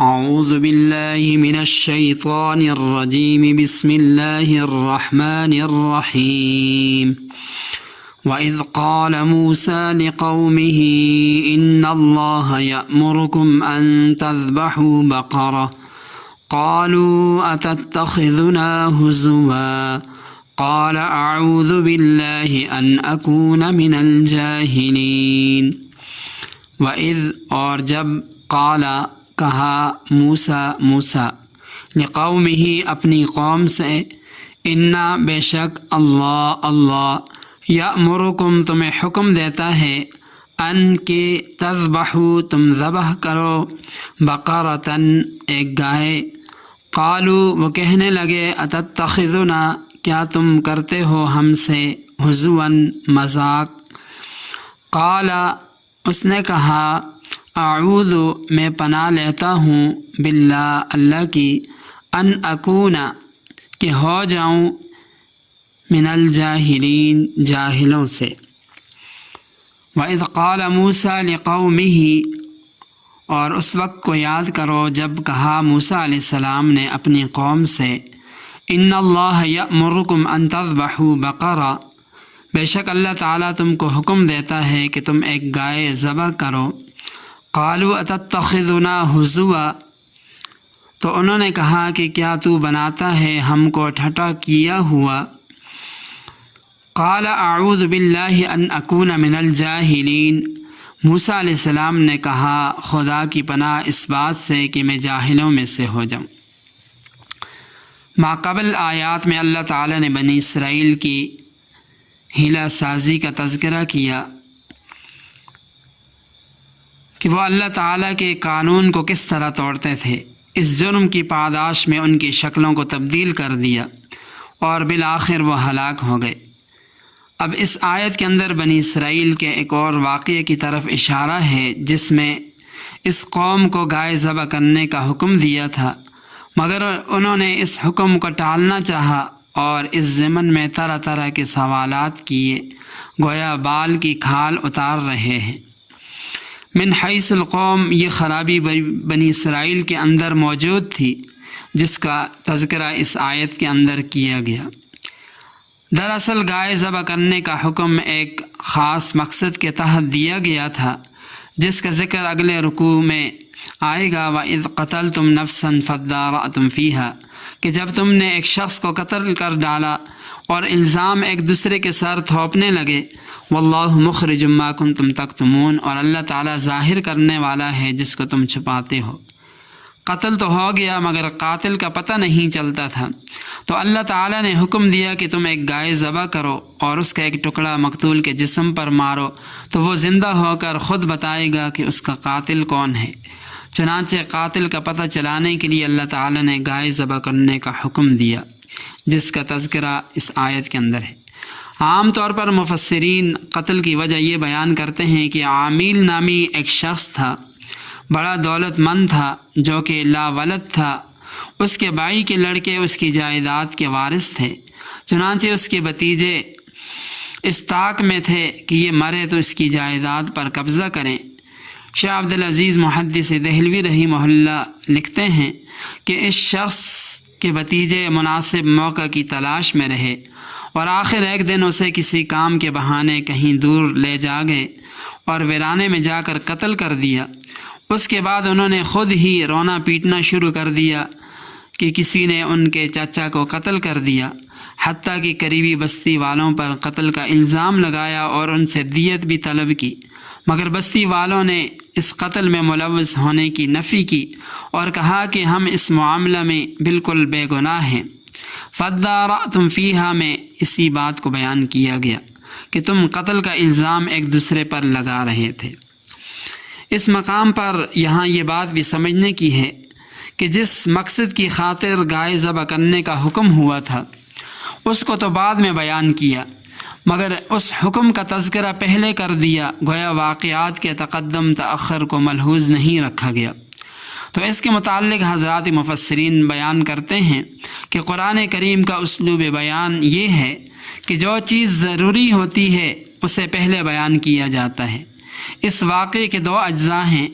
اعوذ باللہ من الشیطان الرجیم بسم اللہ الرحمن الرحیم وَإِذْ قَالَ مُوسَى لِقَوْمِهِ إِنَّ اللَّهَ يَأْمُرُكُمْ أَن تَذْبَحُوا بَقَرَةً قَالُوا أَتَتَّخِذُنَا هُزُوًا قَالَ أَعُوذُ بِاللَّهِ أَنْ أَكُونَ مِنَ الْجَاهِلِينَ وَإِذْ اور جب قَالَ کہا موسیٰ لقومہ اپنی قوم سے اِنَّا بے شک اللہ یأمرکم تمہیں حکم دیتا ہے ان کہ تذبحوا تم ذبح کرو بقرۃ ایک گائے قالوا وہ کہنے لگے اتتخذنا کیا تم کرتے ہو ہم سے ہزوا مذاق قال اس نے کہا اعوذ میں پناہ لیتا ہوں باللہ اللہ کی ان اکون کہ ہو جاؤں من الجاہلین جاہلوں سے وَإِذْ قَالَ مُوسَى لِقَوْمِهِ اور اس وقت کو یاد کرو جب کہا موسیٰ علیہ السلام نے اپنی قوم سے ان اللہ یأمرکم ان تذبحوا بقرہ بے شک اللہ تعالیٰ تم کو حکم دیتا ہے کہ تم ایک گائے ذبح کرو قالوا اتتخذنا ہزوا تو انہوں نے کہا کہ کیا تو بناتا ہے ہم کو ٹھٹا کیا ہوا قال اعوذ باللہ ان اکون من الجاہلین موسیٰ علیہ السلام نے کہا خدا کی پناہ اس بات سے کہ میں جاہلوں میں سے ہو جاؤں۔ ماقبل آیات میں اللہ تعالیٰ نے بنی اسرائیل کی حیلہ سازی کا تذکرہ کیا کہ وہ اللہ تعالیٰ کے قانون کو کس طرح توڑتے تھے، اس جرم کی پاداش میں ان کی شکلوں کو تبدیل کر دیا اور بالآخر وہ ہلاک ہو گئے۔ اب اس آیت کے اندر بنی اسرائیل کے ایک اور واقعے کی طرف اشارہ ہے جس میں اس قوم کو گائے ذبح کرنے کا حکم دیا تھا، مگر انہوں نے اس حکم کو ٹالنا چاہا اور اس ضمن میں طرح طرح کے سوالات کیے، گویا بال کی کھال اتار رہے ہیں۔ من حیث القوم یہ خرابی بنی اسرائیل کے اندر موجود تھی جس کا تذکرہ اس آیت کے اندر کیا گیا۔ دراصل گائے ذبح کرنے کا حکم ایک خاص مقصد کے تحت دیا گیا تھا جس کا ذکر اگلے رکوع میں آئے گا۔ وَإِذْ قَتَلْتُمْ نَفْسًا فَادَّارَأْتُمْ فِيهَا کہ جب تم نے ایک شخص کو قتل کر ڈالا اور الزام ایک دوسرے کے سر تھوپنے لگے۔ وَاللَّهُ مُخْرِجٌ مَا كُنْتُمْ تَكْتُمُونَ اور اللہ تعالیٰ ظاہر کرنے والا ہے جس کو تم چھپاتے ہو۔ قتل تو ہو گیا مگر قاتل کا پتہ نہیں چلتا تھا، تو اللہ تعالیٰ نے حکم دیا کہ تم ایک گائے ذبح کرو اور اس کا ایک ٹکڑا مقتول کے جسم پر مارو تو وہ زندہ ہو کر خود بتائے گا کہ اس کا قاتل کون ہے۔ چنانچہ قاتل کا پتہ چلانے کے لیے اللہ تعالیٰ نے گائے ذبح کرنے کا حکم دیا جس کا تذکرہ اس آیت کے اندر ہے۔ عام طور پر مفسرین قتل کی وجہ یہ بیان کرتے ہیں کہ عامل نامی ایک شخص تھا، بڑا دولت مند تھا جو کہ لا ولد تھا، اس کے بھائی کے لڑکے اس کی جائیداد کے وارث تھے، چنانچہ اس کے بھتیجے اس طاق میں تھے کہ یہ مرے تو اس کی جائیداد پر قبضہ کریں۔ شیخ عبدالعزیز محدث دہلوی رحمہ اللہ لکھتے ہیں کہ اس شخص کے بھتیجے مناسب موقع کی تلاش میں رہے اور آخر ایک دن اسے کسی کام کے بہانے کہیں دور لے جا گئے اور ویرانے میں جا کر قتل کر دیا۔ اس کے بعد انہوں نے خود ہی رونا پیٹنا شروع کر دیا کہ کسی نے ان کے چچا کو قتل کر دیا، حتیٰ کہ قریبی بستی والوں پر قتل کا الزام لگایا اور ان سے دیت بھی طلب کی، مگر بستی والوں نے اس قتل میں ملوث ہونے کی نفی کی اور کہا کہ ہم اس معاملہ میں بالکل بے گناہ ہیں۔ فَادَّارَأْتُمْ فِيهَا میں اسی بات کو بیان کیا گیا کہ تم قتل کا الزام ایک دوسرے پر لگا رہے تھے۔ اس مقام پر یہاں یہ بات بھی سمجھنے کی ہے کہ جس مقصد کی خاطر گائے ذبح کرنے کا حکم ہوا تھا اس کو تو بعد میں بیان کیا، مگر اس حکم کا تذکرہ پہلے کر دیا، گویا واقعات کے تقدم تأخر کو ملحوظ نہیں رکھا گیا۔ تو اس کے متعلق حضرات مفسرین بیان کرتے ہیں کہ قرآن کریم کا اسلوب بیان یہ ہے کہ جو چیز ضروری ہوتی ہے اسے پہلے بیان کیا جاتا ہے۔ اس واقعے کے دو اجزاء ہیں،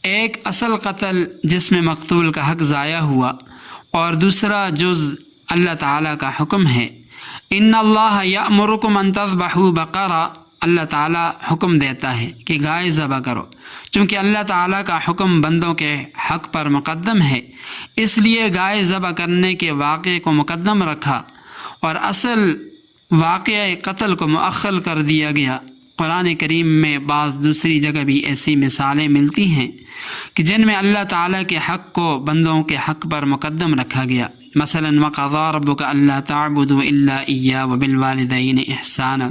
ایک اصل قتل جس میں مقتول کا حق ضائع ہوا، اور دوسرا جز اللہ تعالیٰ کا حکم ہے۔ ان اللہ یأمرکم ان تذبحوا بقرہ، اللہ تعالیٰ حکم دیتا ہے کہ گائے ذبح کرو۔ چونکہ اللہ تعالیٰ کا حکم بندوں کے حق پر مقدم ہے، اس لیے گائے ذبح کرنے کے واقعے کو مقدم رکھا اور اصل واقعہ قتل کو مؤخر کر دیا گیا۔ قرآن کریم میں بعض دوسری جگہ بھی ایسی مثالیں ملتی ہیں کہ جن میں اللہ تعالیٰ کے حق کو بندوں کے حق پر مقدم رکھا گیا۔ مثلا وَقَضَىٰ رَبُّكَ أَلَّا تَعْبُدُوا إِلَّا إِيَّاهُ وَبِالْوَالِدَيْنِ إِحْسَانًا۔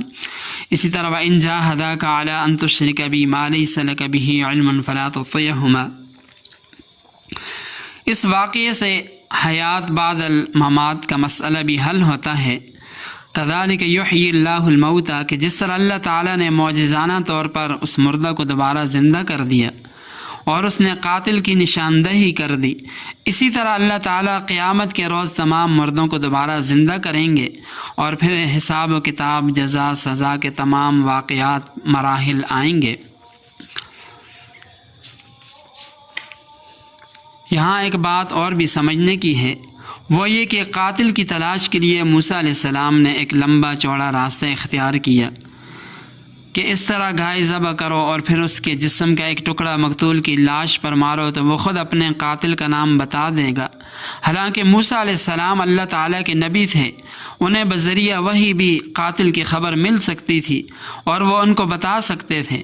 اسی طرح وَإِن جَاهَدَاكَ عَلَىٰ أَن تُشْرِكَ بِي مَا لَيْسَ لَكَ بِهِ عِلْمٌ فَلَا تُطِعْهُمَا۔ اس واقعے سے حیات بعد الممات کا مسئلہ بھی حل ہوتا ہے۔ کذالک یحیی اللہ الموتیٰ، کہ جس طرح اللہ تعالیٰ نے معجزانہ طور پر اس مردہ کو دوبارہ زندہ کر دیا اور اس نے قاتل کی نشاندہی کر دی، اسی طرح اللہ تعالیٰ قیامت کے روز تمام مردوں کو دوبارہ زندہ کریں گے، اور پھر حساب و کتاب، جزا سزا کے تمام واقعات، مراحل آئیں گے۔ یہاں ایک بات اور بھی سمجھنے کی ہے، وہ یہ کہ قاتل کی تلاش کے لیے موسیٰ علیہ السلام نے ایک لمبا چوڑا راستہ اختیار کیا کہ اس طرح گائے ذبح کرو اور پھر اس کے جسم کا ایک ٹکڑا مقتول کی لاش پر مارو تو وہ خود اپنے قاتل کا نام بتا دے گا۔ حالانکہ موسیٰ علیہ السلام اللہ تعالیٰ کے نبی تھے، انہیں بذریعہ وحی بھی قاتل کی خبر مل سکتی تھی اور وہ ان کو بتا سکتے تھے۔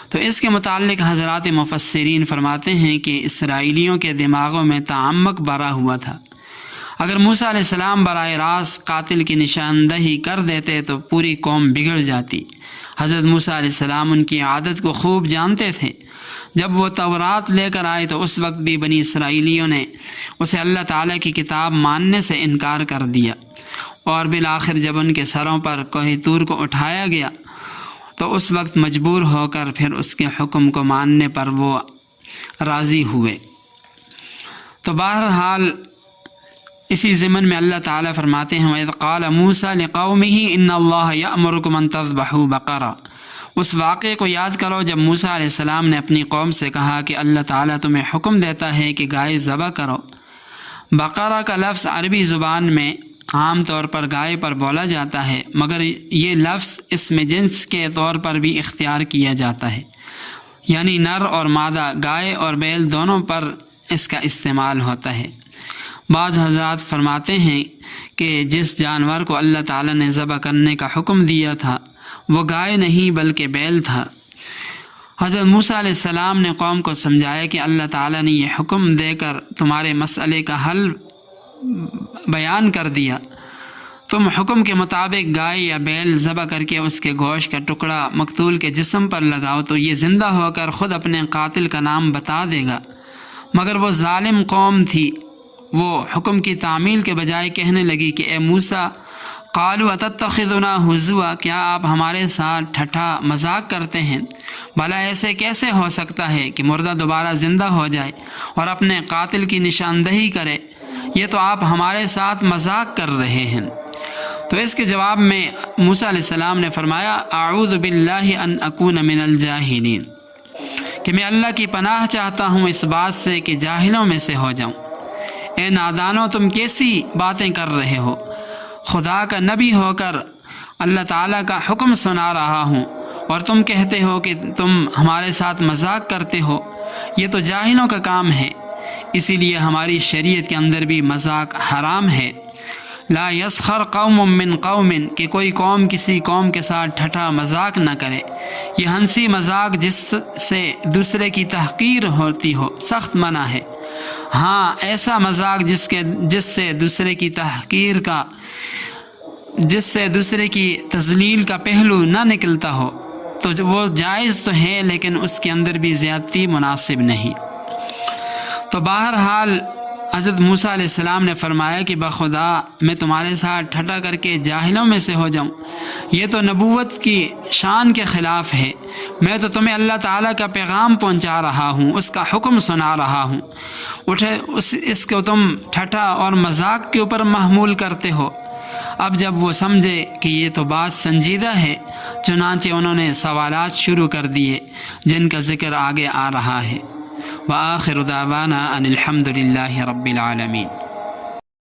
تو اس کے متعلق حضرات مفسرین فرماتے ہیں کہ اسرائیلیوں کے دماغوں میں تعمق بھرا ہوا تھا۔ اگر موسیٰ علیہ السلام براہ راست قاتل کی نشاندہی کر دیتے تو پوری قوم بگڑ جاتی۔ حضرت موسیٰ علیہ السلام ان کی عادت کو خوب جانتے تھے۔ جب وہ تورات لے کر آئے تو اس وقت بھی بنی اسرائیلیوں نے اسے اللہ تعالیٰ کی کتاب ماننے سے انکار کر دیا، اور بالآخر جب ان کے سروں پر کوہ طور کو اٹھایا گیا تو اس وقت مجبور ہو کر پھر اس کے حکم کو ماننے پر وہ راضی ہوئے۔ تو بہرحال اسی ضمن میں اللہ تعالیٰ فرماتے ہیں وَإِذْ قَالَ مُوسَىٰ لِقَوْمِهِ إِنَّ اللَّهَ يَأْمُرُكُمْ أَن تَذْبَحُوا بَقَرَةً۔ اس واقعے کو یاد کرو جب موسیٰ علیہ السلام نے اپنی قوم سے کہا کہ اللہ تعالیٰ تمہیں حکم دیتا ہے کہ گائے ذبح کرو۔ بقرہ کا لفظ عربی زبان میں عام طور پر گائے پر بولا جاتا ہے، مگر یہ لفظ اسم جنس کے طور پر بھی اختیار کیا جاتا ہے، یعنی نر اور مادہ، گائے اور بیل دونوں پر اس کا استعمال ہوتا ہے۔ بعض حضرات فرماتے ہیں کہ جس جانور کو اللہ تعالیٰ نے ذبح کرنے کا حکم دیا تھا وہ گائے نہیں بلکہ بیل تھا۔ حضرت موسیٰ علیہ السلام نے قوم کو سمجھایا کہ اللہ تعالیٰ نے یہ حکم دے کر تمہارے مسئلے کا حل بیان کر دیا، تم حکم کے مطابق گائے یا بیل ذبح کر کے اس کے گوشت کا ٹکڑا مقتول کے جسم پر لگاؤ تو یہ زندہ ہو کر خود اپنے قاتل کا نام بتا دے گا۔ مگر وہ ظالم قوم تھی، وہ حکم کی تعمیل کے بجائے کہنے لگی کہ اے موسیٰ، قالوا اتتخذنا ہزوا، کیا آپ ہمارے ساتھ ٹھٹھا مذاق کرتے ہیں؟ بھلا ایسے کیسے ہو سکتا ہے کہ مردہ دوبارہ زندہ ہو جائے اور اپنے قاتل کی نشاندہی کرے؟ یہ تو آپ ہمارے ساتھ مذاق کر رہے ہیں۔ تو اس کے جواب میں موسیٰ علیہ السلام نے فرمایا اعوذ باللہ ان اکون من الجاہلین، کہ میں اللہ کی پناہ چاہتا ہوں اس بات سے کہ جاہلوں میں سے ہو جاؤں۔ اے نادانو، تم کیسی باتیں کر رہے ہو؟ خدا کا نبی ہو کر اللہ تعالیٰ کا حکم سنا رہا ہوں اور تم کہتے ہو کہ تم ہمارے ساتھ مذاق کرتے ہو، یہ تو جاہلوں کا کام ہے۔ اسی لیے ہماری شریعت کے اندر بھی مذاق حرام ہے۔ لا یسخر قوم من قوم، کہ کوئی قوم کسی قوم کے ساتھ ٹھٹھا مذاق نہ کرے۔ یہ ہنسی مذاق جس سے دوسرے کی تحقیر ہوتی ہو سخت منع ہے۔ ہاں، ایسا مذاق جس سے دوسرے کی تحقیر کا، جس سے دوسرے کی تذلیل کا پہلو نہ نکلتا ہو تو وہ جائز تو ہے، لیکن اس کے اندر بھی زیادتی مناسب نہیں۔ تو بہرحال حضرت موسیٰ علیہ السلام نے فرمایا کہ بخدا میں تمہارے ساتھ ٹھٹا کر کے جاہلوں میں سے ہو جاؤں، یہ تو نبوت کی شان کے خلاف ہے۔ میں تو تمہیں اللہ تعالیٰ کا پیغام پہنچا رہا ہوں، اس کا حکم سنا رہا ہوں، اس کو تم ٹھٹا اور مذاق کے اوپر محمول کرتے ہو۔ اب جب وہ سمجھے کہ یہ تو بات سنجیدہ ہے، چنانچہ انہوں نے سوالات شروع کر دیے جن کا ذکر آگے آ رہا ہے۔ وآخر دعوانا ان الحمد للہ رب العالمین.